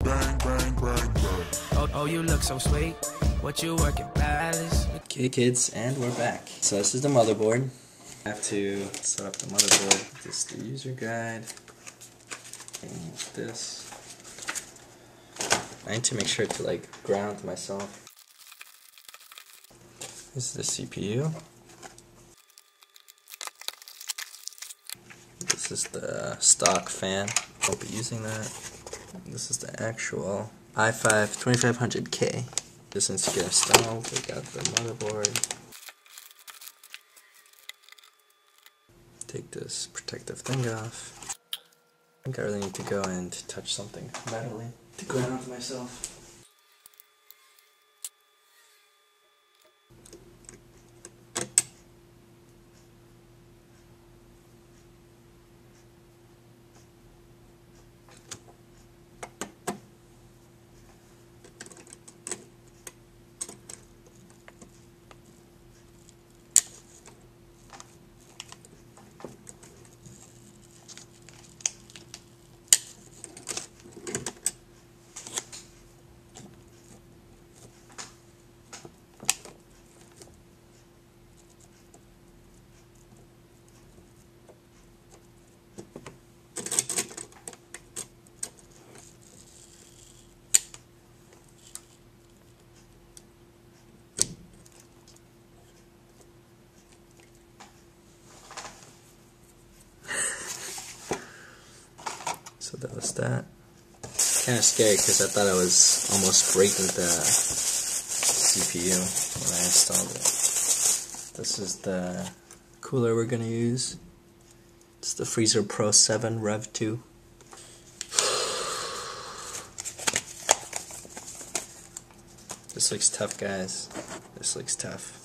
Bang, bang, bang, bang. Oh, you look so sweet. What you working, Palace? Okay, kids, and we're back. So this is the motherboard. I have to set up the motherboard. This is the user guide. And this. I need to make sure to like ground myself. This is the CPU. This is the stock fan. Won't be using that. This is the actual i5 2500K. This needs to get installed. We got the motherboard. Take this protective thing off. I think I really need to go and touch something metally to ground myself. So that was that. Kind of scary because I thought I was almost breaking the CPU when I installed it. This is the cooler we're going to use. It's the Freezer Pro 7 Rev 2. This looks tough, guys. This looks tough.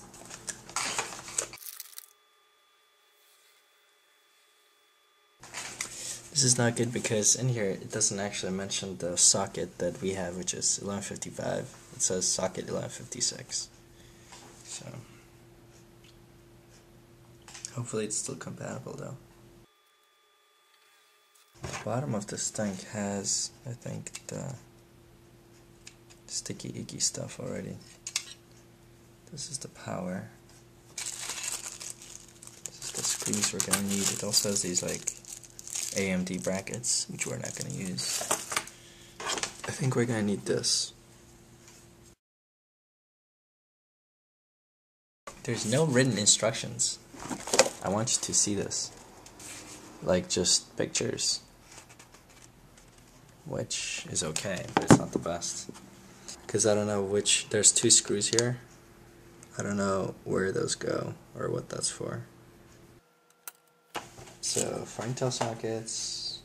This is not good because in here it doesn't actually mention the socket that we have, which is 1155. It says socket 1156. So hopefully it's still compatible though. The bottom of this thing has, I think, the sticky icky stuff already. This is the power. This is the screws we're gonna need. It also has these like AMD brackets, which we're not going to use. I think we're going to need this. There's no written instructions. I want you to see this. Like just pictures. Which is okay, but it's not the best. Because I don't know which, there's two screws here. I don't know where those go or what that's for. So, for Intel sockets,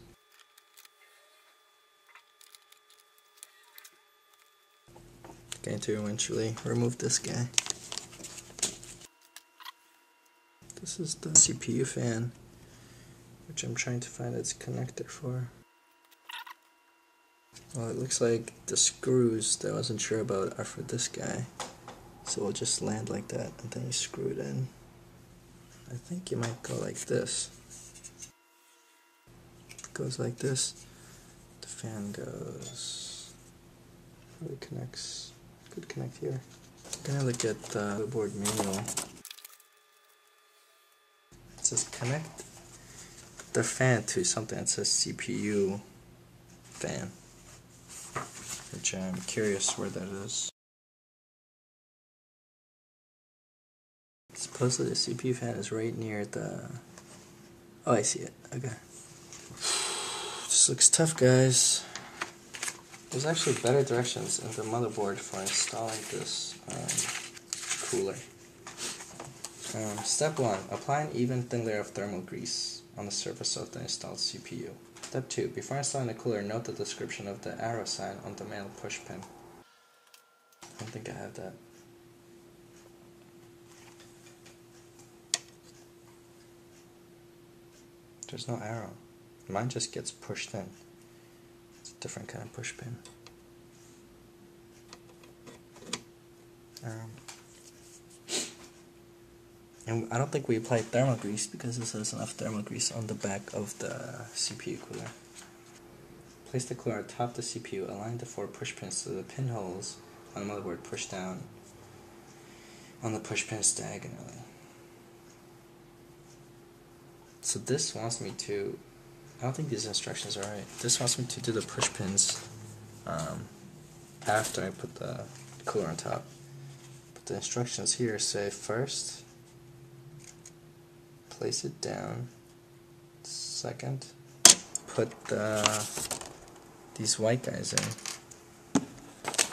going to eventually remove this guy. This is the CPU fan, which I'm trying to find its connector for. Well, it looks like the screws that I wasn't sure about are for this guy. So we'll just land like that, and then you screw it in. I think you might go like this. Goes like this. The fan goes. Probably connects. Could connect here. I'm gonna look at the board manual. It says connect the fan to something that says CPU fan, which I'm curious where that is. Supposedly the CPU fan is right near the. Oh, I see it. Okay. This looks tough, guys. There's actually better directions in the motherboard for installing this cooler. Step 1. Apply an even thin layer of thermal grease on the surface of the installed CPU. Step 2. Before installing the cooler, note the description of the arrow sign on the male push pin. I don't think I have that. There's no arrow. Mine just gets pushed in. It's a different kind of push pin. And I don't think we applied thermal grease because this has enough thermal grease on the back of the CPU cooler. Place the cooler on top of the CPU. Align the 4 push pins to the pinholes on the motherboard. Push down on the push pins diagonally. So this wants me to, I don't think these instructions are right. This wants me to do the push pins after I put the cooler on top. But the instructions here say first, place it down. Second, put these white guys in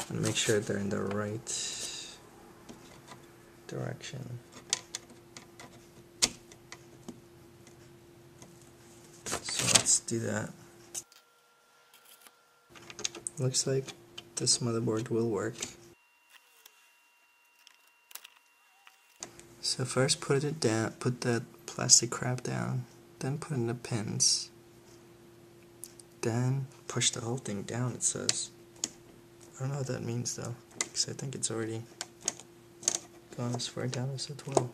and make sure they're in the right direction. So let's do that. Looks like this motherboard will work. So first put it down, put that plastic crap down, then put in the pins, then push the whole thing down, it says. I don't know what that means though, because I think it's already gone as far down as it will.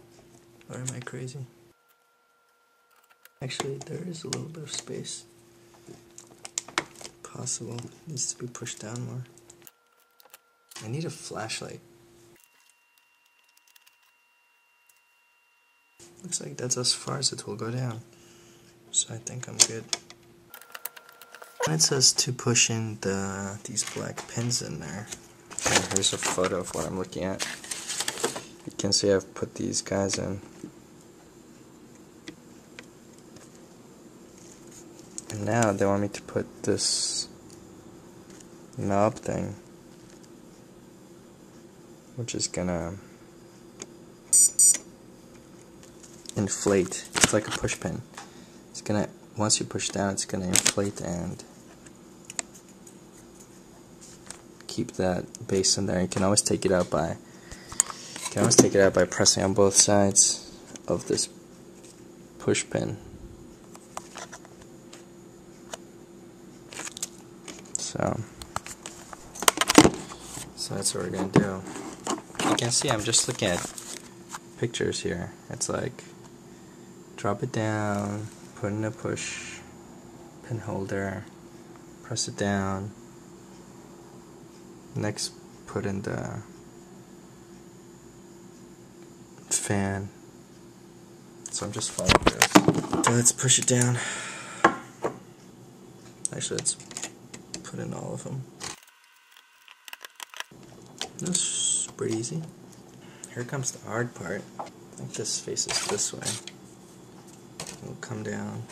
Or am I crazy? Actually, there is a little bit of space. Possible. Needs to be pushed down more. I need a flashlight. Looks like that's as far as it will go down. So I think I'm good. And it says to push in these black pins in there. And here's a photo of what I'm looking at. You can see I've put these guys in. And now they want me to put this knob thing, which is gonna inflate. It's like a push pin. It's gonna, once you push down, it's gonna inflate and keep that base in there. You can always take it out by pressing on both sides of this push pin. So that's what we're gonna do. You can see I'm just looking at pictures here. It's like drop it down, put in a push pin holder, press it down, next put in the fan. So I'm just following this. So let's push it down. Actually, let's put in all of them. That's pretty easy. Here comes the hard part. I think this faces this way. It'll come down.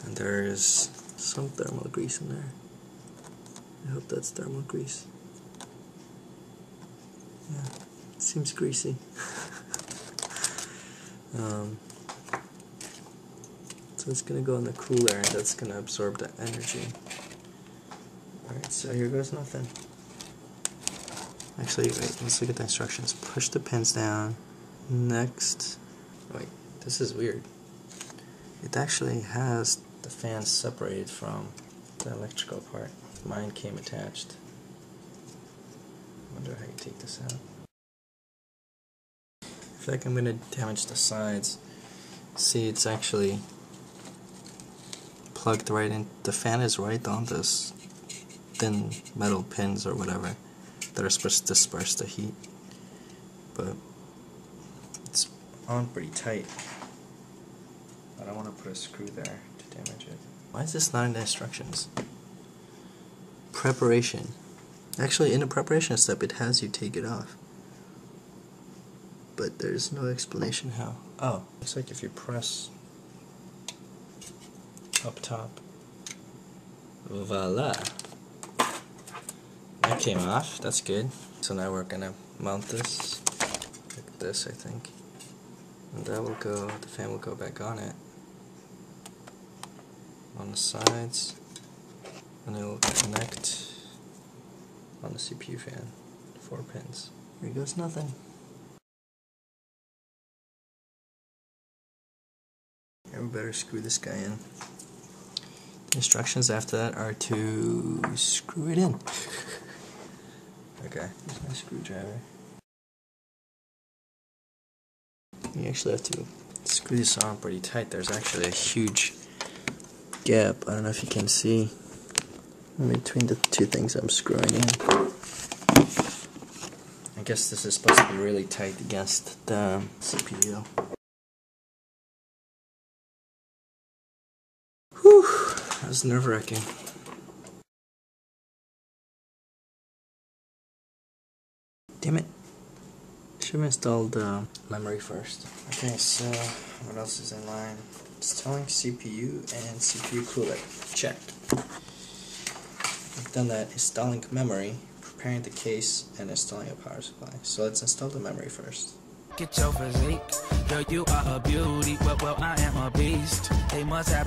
And there is some thermal grease in there. I hope that's thermal grease. Yeah, it seems greasy. So it's gonna go in the cooler and that's gonna absorb the energy. Alright, so here goes nothing. Actually, wait, let's look at the instructions. Push the pins down. Next, wait, this is weird. It actually has the fan separated from the electrical part. Mine came attached. I wonder how you take this out. I feel like I'm gonna damage the sides. See, it's actually plugged right in. The fan is right on this thin metal pins or whatever that are supposed to disperse the heat, but it's on pretty tight. I don't want to put a screw there to damage it. Why is this not in the instructions? Preparation. Actually, in the preparation step, it has you take it off, but there's no explanation how. Oh, looks like if you press up top, voila. That came off, that's good. So now we're gonna mount this like this, I think. And that will go, the fan will go back on it. On the sides. And it will connect on the CPU fan. 4 pins. Here goes nothing. Here, we better screw this guy in. The instructions after that are to screw it in. Okay, here's my screwdriver. You actually have to screw this on pretty tight. There's actually a huge gap. I don't know if you can see in between the two things I'm screwing in. I guess this is supposed to be really tight against the CPU. Whew, that was nerve-wracking. Damn it. Should have installed the memory first. Okay, so what else is in line? Installing CPU and CPU cooler. Check. I've done that. Installing memory, preparing the case, and installing a power supply. So let's install the memory first. Get your physique, girl, you are a beauty. Well, I am a beast. They must have